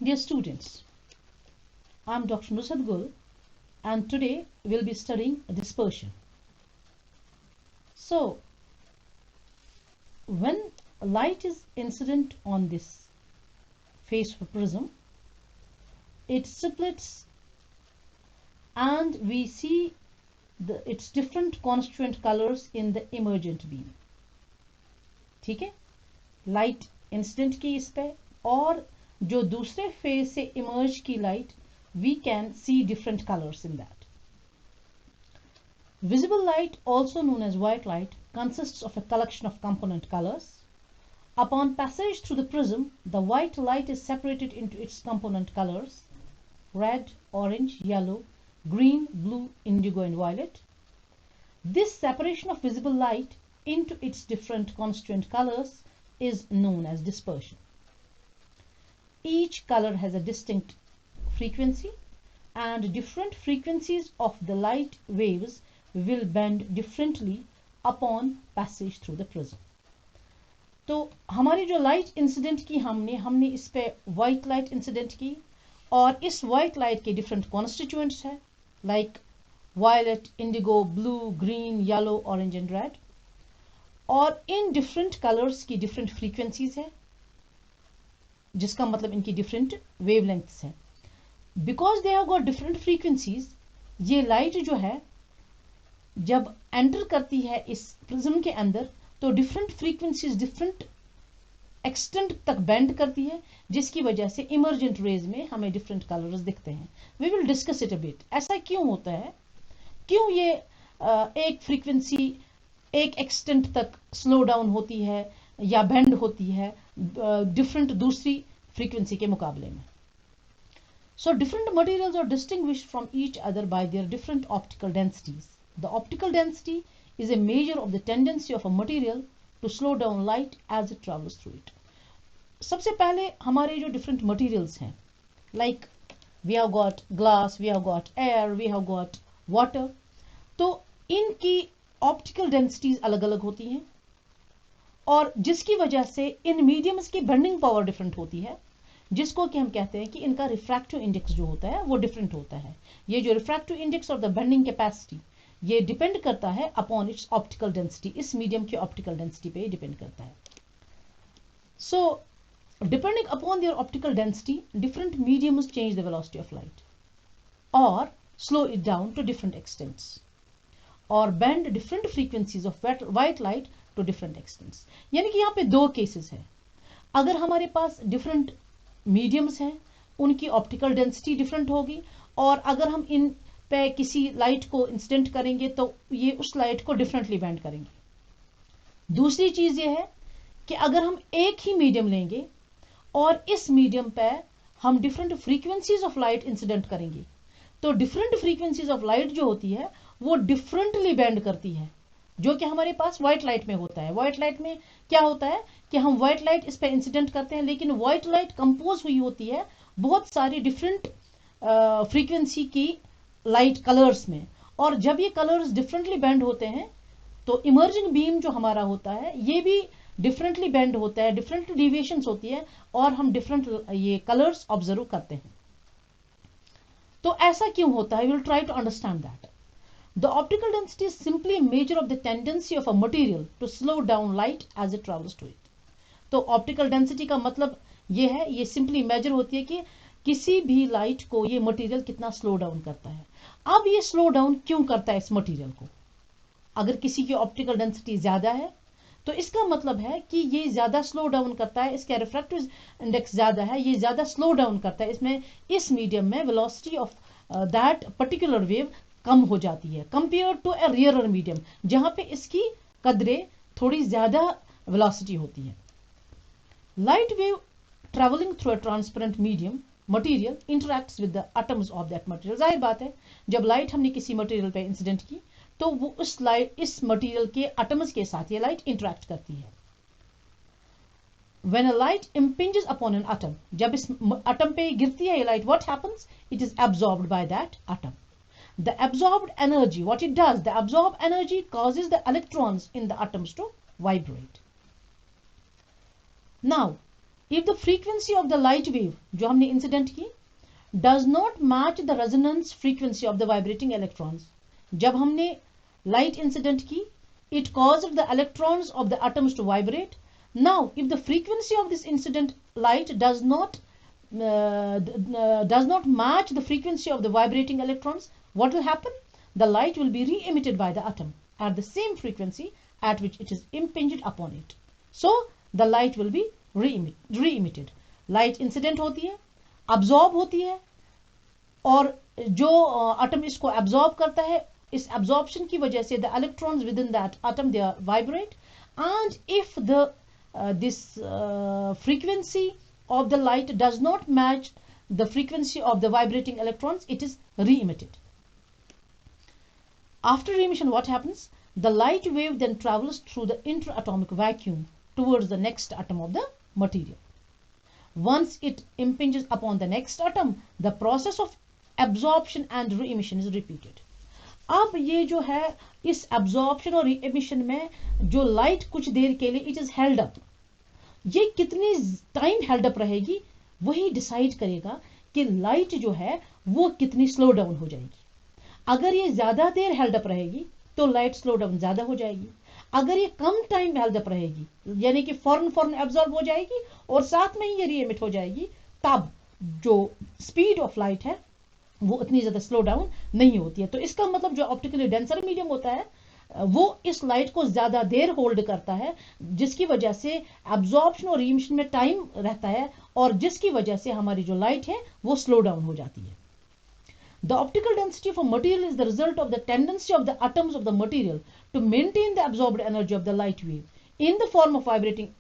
Dear students, I am Dr. Nusrat Gul and today we'll be studying dispersion. So, when light is incident on this face of a prism, it splits and we see its different constituent colors in the emergent beam. ठीक है, light incident की इस पे और जो दूसरे phase से emerge की light, we can see different colors in that. Visible light, also known as white light, consists of a collection of component colors. Upon passage through the prism, the white light is separated into its component colors: red, orange, yellow, green, blue, indigo, and violet. This separation of visible light into its different constituent colors is known as dispersion. Each color has a distinct frequency, and different frequencies of the light waves will bend differently upon passage through the prism. तो हमारी जो light incident की हमने इस पे white light incident की, और इस वाइट लाइट के डिफरेंट कॉन्स्टिट्यूएंट्स है like violet, indigo, blue, green, yellow, orange and red, और इन डिफरेंट कलर्स की डिफरेंट फ्रीक्वेंसीज है, जिसका मतलब इनकी डिफरेंट वेवलेंथ्स है. Because they have got different frequencies, ये लाइट जो है जब एंटर करती है इस प्रिज्म के अंदर तो डिफरेंट फ्रीक्वेंसीज डिफरेंट एक्सटेंट तक बेंड करती है, जिसकी वजह से इमर्जेंट रेज में हमें डिफरेंट कलर्स दिखते हैं. We will discuss it a bit. ऐसा क्यों होता है, क्यों ये एक फ्रीक्वेंसी एक एक्सटेंट तक स्लो डाउन होती है या बेंड होती है डिफरेंट दूसरी फ्रीक्वेंसी के मुकाबले में. So different materials are distinguished from each other by their different optical densities. The optical density is a measure of the tendency of a material to slow down light as it travels through it. सबसे पहले हमारे जो different materials हैं, like we have got glass, we have got air, we have got water, तो इनकी optical densities अलग अलग होती हैं, और जिसकी वजह से इन mediums की bending power different होती है, जिसको कि हम कहते हैं कि इनका रिफ्रैक्टिव इंडेक्स जो होता है वो डिफरेंट होता है. ये जो रिफ्रैक्टिव इंडेक्स और द बेंडिंग कैपेसिटी, ये डिपेंड करता है अपॉन इट्स ऑप्टिकल डेंसिटी. इस मीडियम की ऑप्टिकल डेंसिटी पे डिपेंड करता है. So depending upon their optical density, different mediums change the velocity of light और slow it down to different extents और bend different frequencies of white light to different extents. यानी कि यहाँ पे दो केसेस है. अगर हमारे पास डिफरेंट मीडियम्स हैं, उनकी ऑप्टिकल डेंसिटी डिफरेंट होगी, और अगर हम इन पे किसी लाइट को इंसिडेंट करेंगे तो ये उस लाइट को डिफरेंटली बेंड करेंगे. दूसरी चीज ये है कि अगर हम एक ही मीडियम लेंगे और इस मीडियम पे हम different frequencies of light incident करेंगे तो डिफरेंट फ्रीक्वेंसीज ऑफ लाइट जो होती है वो डिफरेंटली बेंड करती है, जो कि हमारे पास व्हाइट लाइट में होता है. व्हाइट लाइट में क्या होता है कि हम व्हाइट लाइट इस पे इंसिडेंट करते हैं, लेकिन व्हाइट लाइट कंपोज हुई होती है बहुत सारी डिफरेंट फ्रीक्वेंसी की लाइट कलर्स में, और जब ये कलर्स डिफरेंटली बेंड होते हैं तो इमर्जिंग बीम जो हमारा होता है ये भी डिफरेंटली बेंड होता है, डिफरेंट डिविएशंस होती है, और हम डिफरेंट ये कलर्स ऑब्जर्व करते हैं. तो ऐसा क्यों होता है? We will try to understand that. The optical density is simply a measure of the tendency of a material to slow down light as it travels to it. तो optical density का मतलब ये है, ये simply measure होती है कि किसी भी लाइट को ये मटेरियल कितना स्लो डाउन करता है. अब ये स्लो डाउन क्यों करता है इस मटेरियल को? अगर किसी की ऑप्टिकल डेंसिटी ज्यादा है तो इसका मतलब है कि ये ज्यादा स्लो डाउन करता है, इसका रिफ्रैक्टिव इंडेक्स ज्यादा है, ये ज्यादा स्लो डाउन करता है. इसमें इस मीडियम में velocity of that particular wave कम हो जाती है compare to a rarer medium, जहां पे इसकी कदरे थोड़ी ज्यादा वेलोसिटी होती है. Light wave travelling through a transparent medium material interacts with the atoms of that material. जाहिर बात है, जब लाइट हमने किसी मटेरियल पे इंसिडेंट की तो वो उस लाइट इस मटेरियल के एटम्स के साथ ये लाइट इंटरैक्ट करती है. When a light impinges upon an atom, जब इस एटम पे गिरती है ये light, what happens? It is absorbed by that atom. The absorbed energy, what it does, the absorbed energy causes the electrons in the atoms to vibrate. Now, if the frequency of the light wave जो हमने incident की does not match the resonance frequency of the vibrating electrons, जब हमने light incident की it caused the electrons of the atoms to vibrate. Now if the frequency of this incident light does not match the frequency of the vibrating electrons, what will happen? The light will be re-emitted by the atom at the same frequency at which it is impinged upon it. So the light will be re-emitted. Light incident होती है, absorb होती है, और जो atom इसको absorb करता है, इस absorption की वजह से the electrons within that atom they vibrate, and if the this frequency of the light does not match the frequency of the vibrating electrons, it is re-emitted. After re-emission, what happens? The light wave then travels through the interatomic vacuum towards the next atom of the material. Once it impinges upon the next atom, the process of absorption and re-emission is repeated. अब ये जो है इस absorption और re-emission में जो light कुछ देर के लिए it is held up, ये कितनी टाइम हेल्ड अप रहेगी वही डिसाइड करेगा कि लाइट जो है वो कितनी स्लो डाउन हो जाएगी. अगर ये ज्यादा देर हेल्ड अप रहेगी तो लाइट स्लो डाउन ज्यादा हो जाएगी. अगर ये कम टाइम हेल्ड अप रहेगी यानी कि फौरन एब्जॉर्ब हो जाएगी और साथ में ही ये री-एमिट हो जाएगी, तब जो स्पीड ऑफ लाइट है वो इतनी ज्यादा स्लो डाउन नहीं होती है. तो इसका मतलब जो ऑप्टिकली डेंसर मीडियम होता है वो इस लाइट को ज्यादा देर होल्ड करता है, जिसकी वजह से एब्जॉर्प्शन और री-एमिशन में टाइम रहता है और जिसकी वजह से हमारी जो लाइट है वो स्लो डाउन हो जाती है. The optical density of a material is the result of the tendency of the atoms of the material to maintain the absorbed energy of the light wave in the form of vibrating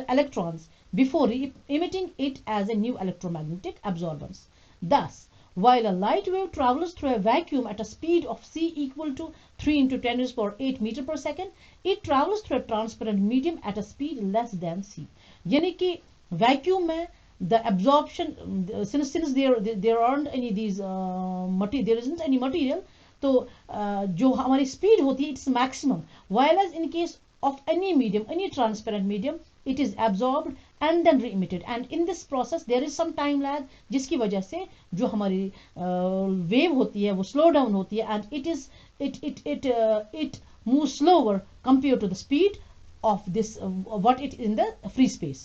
electrons before emitting it as a new electromagnetic absorbance. Thus, while a light wave travels through a vacuum at a speed of c equal to 3 into 10 raised to power 8 meter per second, it travels through a transparent medium at a speed less than c. यानी कि vacuum में the absorption since there aren't any these there isn't any material, तो जो हमारी speed होती है it's maximum, while as in case of any medium, any transparent medium, it is absorbed and then re-emitted, and in this process there is some time lag जिसकी वजह से जो हमारी wave होती है वो slow down होती है and it moves slower compared to the speed of this what it is in the free space.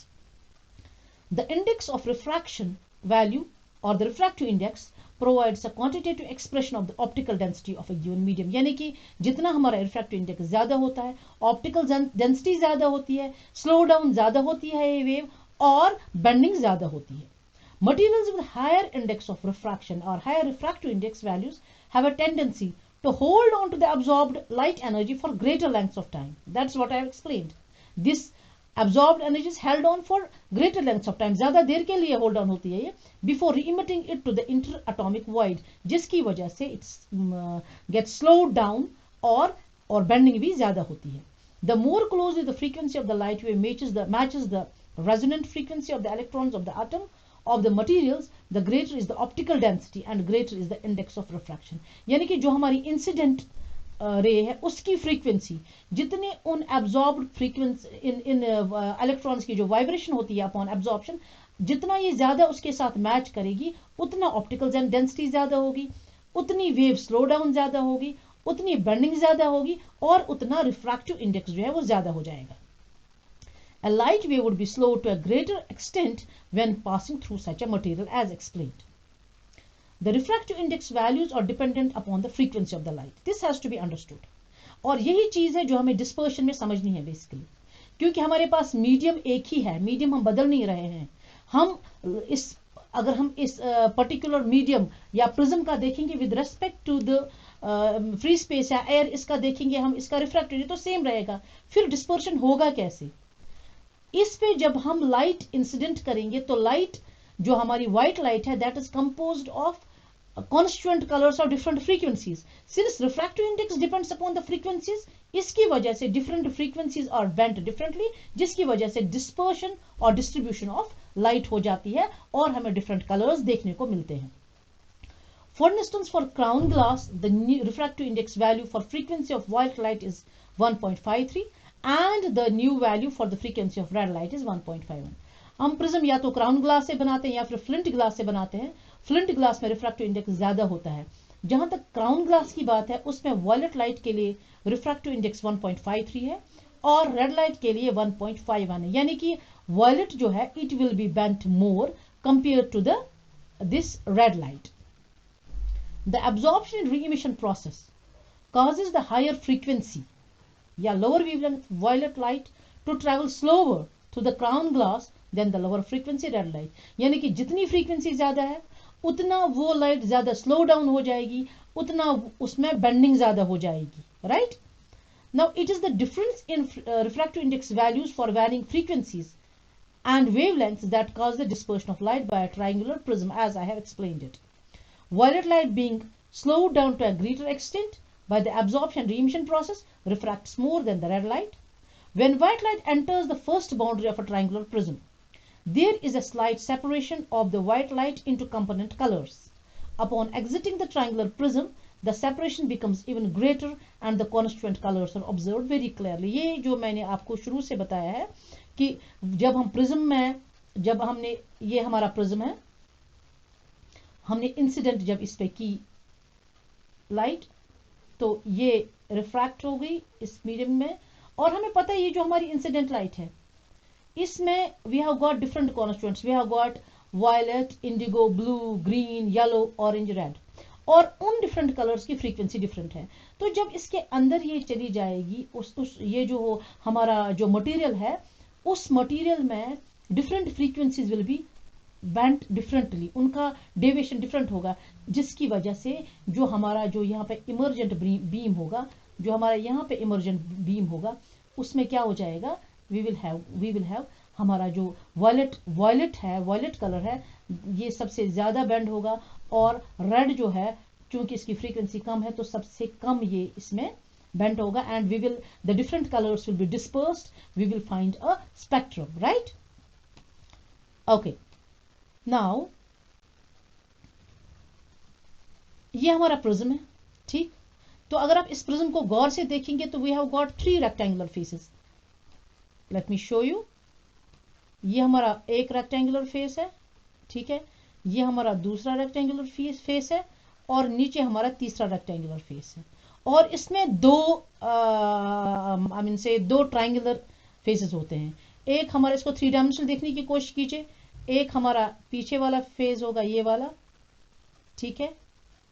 The index of refraction value or the refractive index provides a quantitative expression of the optical density of a given medium. यानी कि जितना हमारा refractive index ज्यादा होता है, optical density ज्यादा होती है, slow down ज्यादा होती है ये wave और bending ज्यादा होती है. Materials with higher index of refraction or higher refractive index values have a tendency to hold on to the absorbed light energy for greater lengths of time. That's what I have explained. This absorbed energy is held on for greater lengths of time, ज्यादा देर के लिए hold on होती है ये before re-emitting it to the interatomic void, जिसकी वजह से it gets slowed down और bending भी ज्यादा होती है. The more closely the frequency of the light wave matches the resonant frequency of the electrons of the atom of the materials, the greater is the optical density and greater is the index of refraction. यानी कि जो हमारी incident रे है उसकी frequency जितने उन absorbed frequency in electrons की जो वाइब्रेशन होती है अपॉन एब्जॉर्प्शन, जितना ये ज्यादा उसके साथ मैच करेगी उतना ऑप्टिकल डेंसिटी ज्यादा होगी, उतनी वेव स्लो डाउन ज्यादा होगी, उतनी बेंडिंग ज्यादा होगी और उतना रिफ्रैक्टिव इंडेक्स जो है वो ज्यादा हो जाएगा. A light wave would be slow to a greater extent when passing through such a material as explained. The refractive index values are dependent upon the frequency of the light. This has to be understood. और यही चीज है जो हमें dispersion में समझनी है basically, क्योंकि हमारे पास मीडियम एक ही है, मीडियम हम बदल नहीं रहे हैं. अगर हम इस पर्टिकुलर मीडियम या प्रिज्म का देखेंगे with respect to the free space या एयर, इसका देखेंगे हम, इसका रिफ्रैक्टिव तो सेम रहेगा, फिर डिस्पर्शन होगा कैसे? इस पे जब हम लाइट इंसिडेंट करेंगे तो लाइट जो हमारी व्हाइट लाइट है that is composed of constituent colors or different frequencies. Since refractive index depends upon the frequencies, इसकी वजह से different frequencies are bent differently, जिसकी वजह से dispersion और distribution of light हो जाती है और हमें different colors देखने को मिलते हैं. For instance, for crown glass, the refractive index value for frequency of white light is 1.53 and the new value for the frequency of red light is 1.51. हम प्रिज्म या तो क्राउन ग्लास से बनाते हैं या फिर फ्लिंट ग्लास से बनाते हैं। फ्लिंट ग्लास में रिफ्रैक्टिव इंडेक्स ज्यादा होता है। जहां तक क्राउन ग्लास की बात है उसमें वॉयलेट लाइट के लिए रिफ्रैक्टिव इंडेक्स 1.53 है और रेड लाइट के लिए 1.51 है, यानी कि वॉयलेट जो है it will be bent more compare to the this red light. The absorption and re-emission process causes the higher frequency या lower wavelength violet light to travel slower to the crown glass than the lower frequency red light। यानी कि जितनी frequency ज्यादा है उतना वो light ज्यादा slow down हो जाएगी, उतना उसमें बेंडिंग ज्यादा हो जाएगी, right. Now it is the difference in refractive index values for varying frequencies and wavelengths that cause the dispersion of light by a triangular prism, as I have explained it. Violet light being slowed down to a greater extent by the absorption and re-emission process refracts more than the red light. When white light enters the first boundary of a triangular prism, there is a slight separation of the white light into component colors. Upon exiting the triangular prism, the separation becomes even greater and the constituent colors are observed very clearly. ये जो मैंने आपको शुरू से बताया है कि जब हम प्रिज्म में, जब हमने, ये हमारा प्रिज्म है, हमने इंसिडेंट जब इस पे की लाइट तो ये रिफ्रैक्ट हो गई इस मीडियम में, और हमें पता है ये जो हमारी इंसिडेंट लाइट है इसमें we have got different constituents, we have got violet, indigo, blue, green, yellow, orange, red, और उन डिफरेंट कलर्स की फ्रीक्वेंसी डिफरेंट है। तो जब इसके अंदर ये चली जाएगी उस ये जो हमारा जो मटेरियल है उस मटेरियल में different frequencies will be band differently, उनका डेविएशन डिफरेंट होगा, जिसकी वजह से जो हमारा जो यहाँ पे इमर्जेंट बीम होगा, जो हमारा यहाँ पे इमर्जेंट बीम होगा उसमें क्या हो जाएगा, वी विल हैव हमारा जो वॉयलेट है, वॉयलेट कलर है, ये सबसे ज्यादा बैंड होगा, और रेड जो है चूंकि इसकी फ्रीक्वेंसी कम है तो सबसे कम ये इसमें बैंड होगा, and we will the different colours will be dispersed, we will find a spectrum, right. Okay, now ये हमारा प्रिज्म है, ठीक। तो अगर आप इस प्रिज्म को गौर से देखेंगे तो we have got 3 rectangular faces. Let me show you. ये हमारा एक रेक्टेंगुलर फेस है, ठीक है, ये हमारा दूसरा रेक्टेंगुलर फेस है, और नीचे हमारा तीसरा रेक्टेंगुलर फेस है, और इसमें दो दो ट्राइंगुलर फेसेस होते हैं। एक हमारा, इसको 3 डायमेंशनल देखने की कोशिश कीजिए, एक हमारा पीछे वाला फेज होगा ये वाला, ठीक है,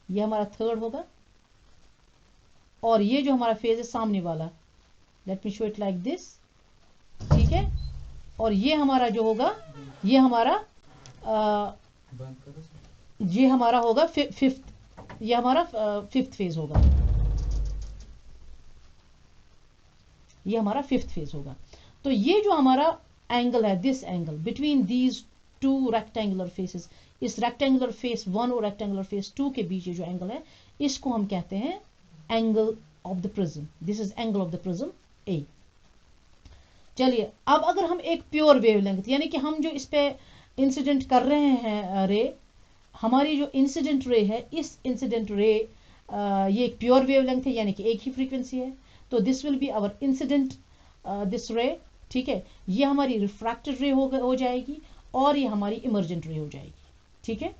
ये हमारा थर्ड होगा, और ये जो हमारा फेज है सामने वाला, late me show it like this, ठीक है, और ये हमारा जो होगा ये हमारा होगा फिफ्थ, ये हमारा फिफ्थ फेज होगा, ये हमारा फिफ्थ फेज होगा। तो ये जो हमारा एंगल है, this angle between these 2 rectangular faces, इस रेक्टेंगुलर फेस 1 और रेक्टेंगुलर फेस 2 के बीच जो एंगल है इसको हम कहते हैं angle of the prism. This is angle of the prism ए। चलिए, अब अगर हम एक प्योर वेवलेंथ, यानी कि हम जो इस पे इंसिडेंट कर रहे हैं रे, हमारी जो इंसिडेंट रे है, इस इंसिडेंट रे ये एक प्योर वेवलेंथ है, यानी कि एक ही फ्रीक्वेंसी है, तो this will be our incident this ray, ठीक है। ये हमारी रिफ्रैक्टेड रे हो जाएगी, और ये हमारी इमर्जेंट रे हो जाएगी, ठीक है।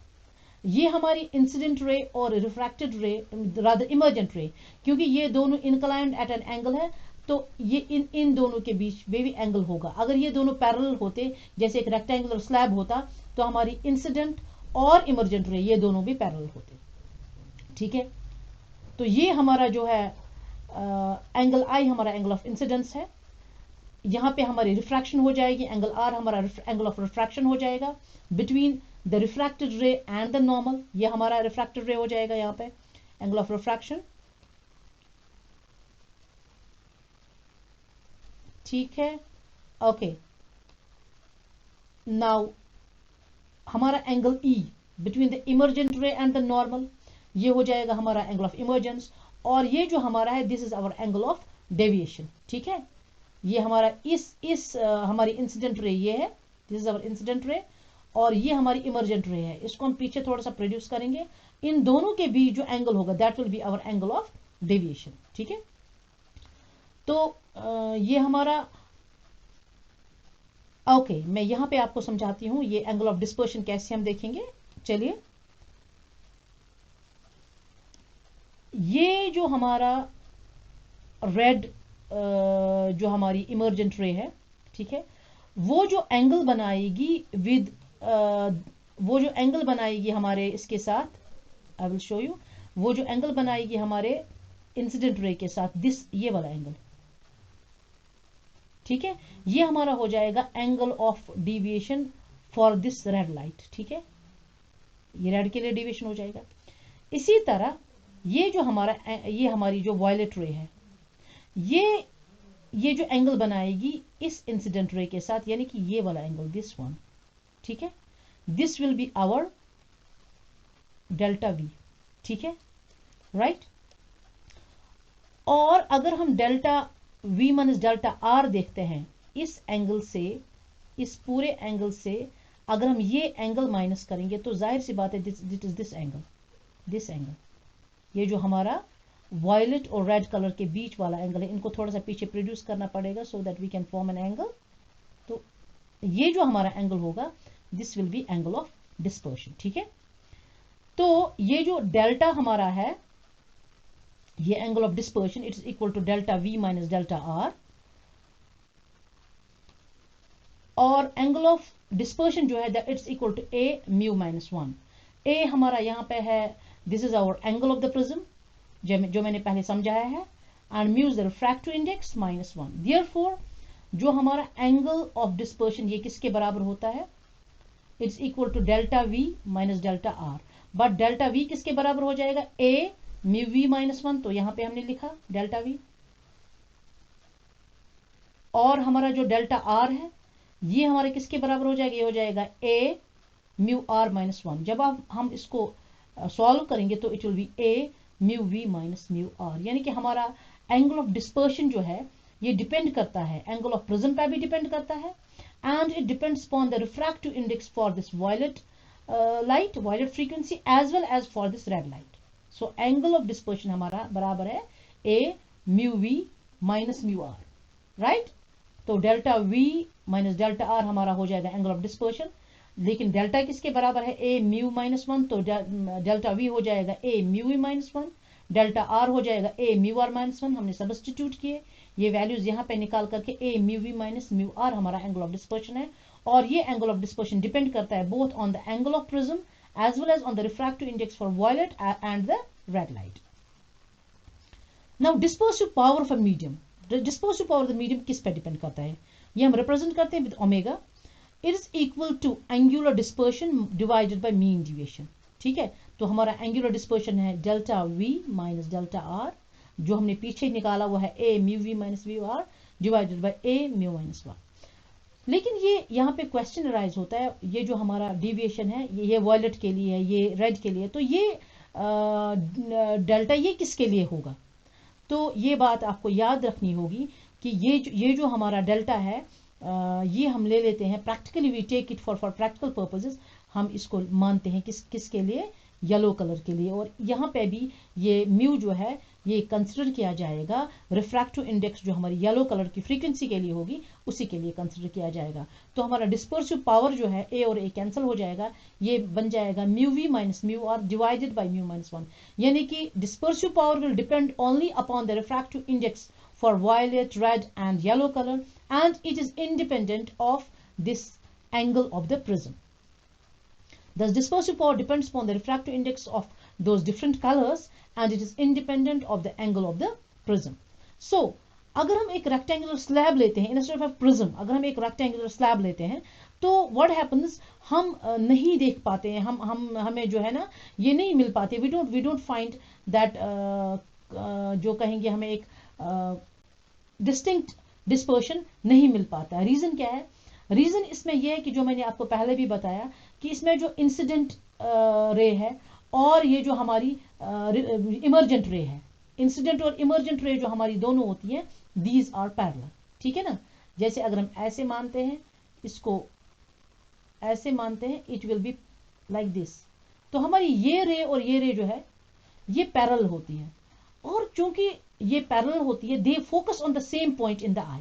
ये हमारी इंसिडेंट रे और रिफ्रैक्टेड रे, रादर इमर्जेंट रे, क्योंकि ये दोनों इनक्लाइंड एट एन एंगल है, तो ये इन दोनों के बीच में भी एंगल होगा। अगर ये दोनों पैरेलल होते, जैसे एक रेक्टेंगुलर स्लैब होता, तो हमारी इंसिडेंट और इमर्जेंट रे ये दोनों भी पैरेलल होते, ठीक है। तो ये हमारा जो है एंगल आई हमारा एंगल ऑफ इंसिडेंस है, यहां पे हमारी रिफ्रैक्शन हो जाएगी, एंगल आर हमारा एंगल ऑफ रिफ्रैक्शन हो जाएगा बिटवीन द रिफ्रैक्टेड रे एंड द नॉर्मल, ये हमारा रिफ्रैक्टेड रे हो जाएगा यहाँ पे एंगल ऑफ रिफ्रैक्शन, ठीक है। ओके, नाउ हमारा angle E between the emergent रे एंड द नॉर्मल, ये हो जाएगा हमारा एंगल ऑफ इमर्जेंस, और ये जो हमारा है this is our angle of deviation, ठीक है। ये हमारा इस हमारी इंसिडेंट रे ये है, this is our incident ray, और ये हमारी इमर्जेंट रे है, इसको हम पीछे थोड़ा सा प्रोड्यूस करेंगे, इन दोनों के बीच जो एंगल होगा that will be our angle of deviation, ठीक है। तो ये हमारा, ओके, मैं यहां पे आपको समझाती हूं ये एंगल ऑफ डिस्पर्शन कैसे हम देखेंगे। चलिए, ये जो हमारा रेड जो हमारी इमर्जेंट रे है, ठीक है, वो जो एंगल बनाएगी विद वो जो एंगल बनाएगी हमारे इसके साथ, आई विल शो यू, वो जो एंगल बनाएगी हमारे इंसिडेंट रे के साथ, दिस ये वाला एंगल, ठीक है, ये हमारा हो जाएगा angle of deviation for this red light. ठीक है, ये रेड के लिए डिविएशन हो जाएगा। इसी तरह ये जो हमारा ये हमारी जो वायलेट रे है, ये जो एंगल बनाएगी इस इंसिडेंट रे के साथ, यानी कि ये वाला एंगल, दिस वन, ठीक है, this will be our delta V. ठीक है, राइट। और अगर हम delta V minus delta R देखते हैं इस एंगल से, इस पूरे एंगल से अगर हम ये एंगल माइनस करेंगे तो जाहिर सी बात है दिस एंगल, दिस एंगल, ये जो हमारा वायलेट और रेड कलर के बीच वाला एंगल है, इनको थोड़ा सा पीछे प्रोड्यूस करना पड़ेगा so that we can form an angle. तो ये जो हमारा एंगल होगा this will be angle of dispersion. ठीक है, तो ये जो डेल्टा हमारा है, ये angle of dispersion, it is equal to delta V minus delta R, और एंगल ऑफ डिस्पर्शन जो है it's equal to A mu minus one. A हमारा यहां पे है, this is our angle of the prism जो मैंने पहले समझाया है, and mu is the refractive index minus one. Therefore जो हमारा एंगल ऑफ डिस्पर्शन ये किसके बराबर होता है, it's equal to delta V minus delta R, but delta V किसके बराबर हो जाएगा, A mu V minus one, तो यहां पे हमने लिखा डेल्टा वी, और हमारा जो डेल्टा आर है ये हमारे किसके बराबर हो जाएगा, ये हो जाएगा A mu R minus one. जब हम इसको सॉल्व करेंगे तो it will be A mu V minus mu R, यानी कि हमारा एंगल ऑफ डिस्पर्शन जो है ये डिपेंड करता है, एंगल ऑफ प्रिज्म पे भी डिपेंड करता है, and it depends upon the refractive index for this violet light, violet frequency, as well as for this red light. So angle of dispersion हमारा बराबर है A mu V minus mu R, right. तो delta V minus delta R हमारा हो जाएगा angle of dispersion, लेकिन delta किसके बराबर है, ए म्यू माइनस वन, तो डेल्टा वी हो जाएगा A mu V minus one, delta R हो जाएगा A mu R minus one. हमने सब्स्टिट्यूट किए ये वैल्यूज यहाँ पे निकाल करके, A mu V minus mu R हमारा एंगल ऑफ डिस्पर्शन है, और ये एंगल ऑफ डिस्पर्शन डिपेंड करता है both on the angle of prism as well as on the refractive index for violet and the red light. Now dispersive power of a medium, dispersive power of the medium किस पे depend करता है, ये हम represent करते हैं with omega, it is equal to angular dispersion divided by mean deviation. ठीक है, तो हमारा एंगुलर डिस्पर्शन है delta V minus delta R, जो हमने पीछे निकाला हुआ है A mu V minus mu R divided by A mu minus one. लेकिन ये यहाँ पे क्वेश्चन अराइज होता है, ये जो हमारा डिविएशन है ये वायलेट के लिए है, ये रेड के लिए, तो ये डेल्टा ये किसके लिए होगा, तो ये बात आपको याद रखनी होगी कि ये जो हमारा डेल्टा है ये हम ले लेते हैं practically, we take it for practical purposes, हम इसको मानते हैं किसके लिए, येलो कलर के लिए, और यहाँ पे भी ये म्यू जो है ये कंसिडर किया जाएगा, रिफ्रैक्टिव इंडेक्स जो हमारी येलो कलर की फ्रीक्वेंसी के लिए होगी उसी के लिए कंसिडर किया जाएगा। तो हमारा डिस्पर्सिव पावर जो है ए और ए कैंसिल हो जाएगा, ये बन जाएगा mu V minus mu R divided by mu minus one, यानी कि dispersive power will depend only upon the refractive index for violet, red and yellow color, and it is independent of this angle of the prism. Thus dispersive power depends upon the refractive index of those different colors and it is independent of the angle of the prism. So अगर हम एक rectangular slab लेते हैं instead of prism, अगर हम एक rectangular slab लेते हैं तो what happens, हम नहीं देख पाते हैं, हमें जो है ना ये नहीं मिल पाते, we don't find that जो कहेंगे हमें एक डिस्टिंक्ट डिस्पर्शन नहीं मिल पाता। रीजन क्या है, रीजन इसमें यह है कि जो मैंने आपको पहले भी बताया कि इसमें जो इंसिडेंट रे है और ये जो हमारी इमर्जेंट रे है, इंसिडेंट और इमर्जेंट रे जो हमारी दोनों होती हैं, दीज आर पैरेलल। ठीक है ना, जैसे अगर हम ऐसे मानते हैं, इसको ऐसे मानते हैं, it will be like this, तो हमारी ये रे और ये रे जो है ये पैरेलल होती है, और चूंकि ये पैरेलल होती है, they focus on the same point in the eye,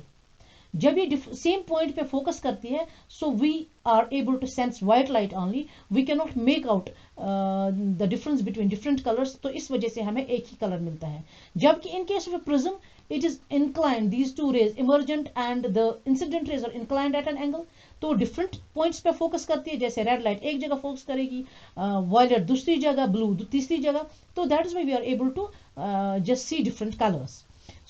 जब ये सेम पॉइंट पे फोकस करती है, so we are able to sense white light only, we can not make out the difference between different colours, तो इस वजह से हमें एक ही कलर मिलता है। जबकि इन case of prism it is inclined, these two rays emergent and the incident rays are inclined at an angle, तो डिफरेंट पॉइंट्स पे फोकस करती है, जैसे रेड लाइट एक जगह फोकस करेगी, वायलेट दूसरी जगह, ब्लू तीसरी जगह, तो that is why we are able to just see different colors.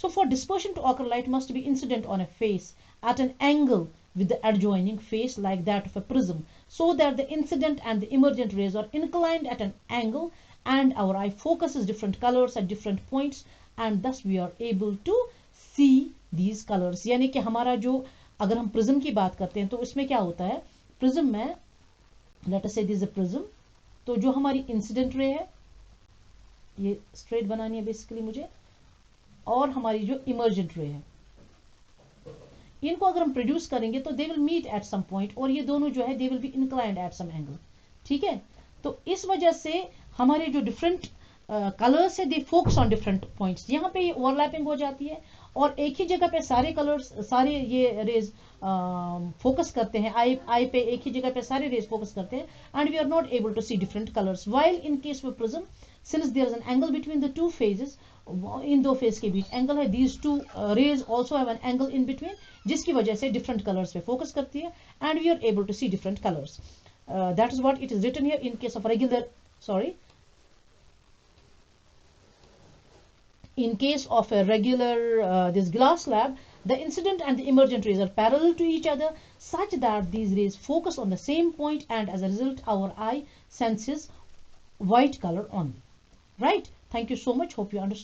So for dispersion to occur, light must be incident on a face at an angle with the adjoining face like that of a prism, so that the incident and the emergent rays are inclined at an angle and our eye focuses different colors at different points and thus we are able to see these colors. यानी कि हमारा जो, अगर हम prism की बात करते हैं तो इसमें क्या होता है, प्रिज्म में लेट अस से दिस अ प्रिज्म, तो जो हमारी इंसिडेंट रे है, ये स्ट्रेट बनानी है बेसिकली मुझे, और हमारी जो इमर्जेंट रे है, इनको अगर हम प्रोड्यूस करेंगे तो they will meet at some point, और ये दोनों जो है they will be inclined at some angle, ठीक है। तो इस वजह से हमारे जो डिफरेंट कलर्स है, they focus on different points, यहाँ पे ये ओवरलैपिंग हो जाती है और एक ही जगह पे सारे कलर्स, सारे ये रेज फोकस करते हैं, आई पे एक ही जगह पे सारे रेज फोकस करते हैं, and we are not able to see different colours, while in case of prism since there is an angle between the two faces, इन दो फेज के बीच एंगल है, these two rays also have an angle in between, जिसकी वजह से different colours पे focus करती है and we are able to see different colours. That is what it is written here in case of regular, in case of a regular this glass slab, the incident and the emergent rays are parallel to each other such that these rays focus on the same point and as a result our eye senses white color only. Right? Thank you so much. Hope you understood.